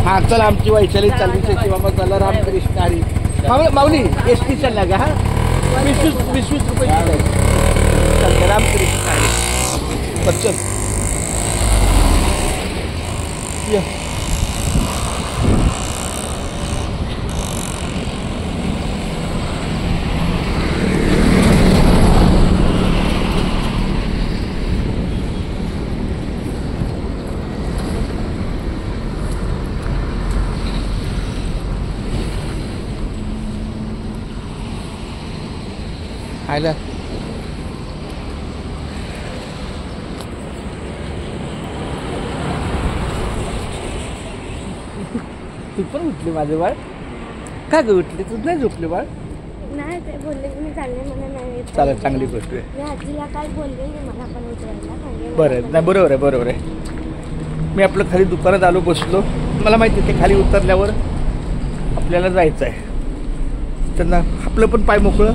हा चला आमची वैशाली चालली त्याची बाबा चला रामकृष्ण हरी माऊली एसटी चालला का? हा 20 रुपये रामकृष्ण हरी बच्चन आयला तू पण उठली माझे बाळ का ग उठली तू नाही झोपली बाळ नाही ते बोलले मी चालले मला नाही चालेल चांगली गोष्ट आहे मी आजीला काल बोलले मला पण उतरायला बरं नाही बरोबर आहे मी आपलं खाली दुकानात आलो बसलो मला माहिती ते खाली उतरल्यावर आपल्याला जायचं आहे त्यांना आपलं पण पाय मोकळं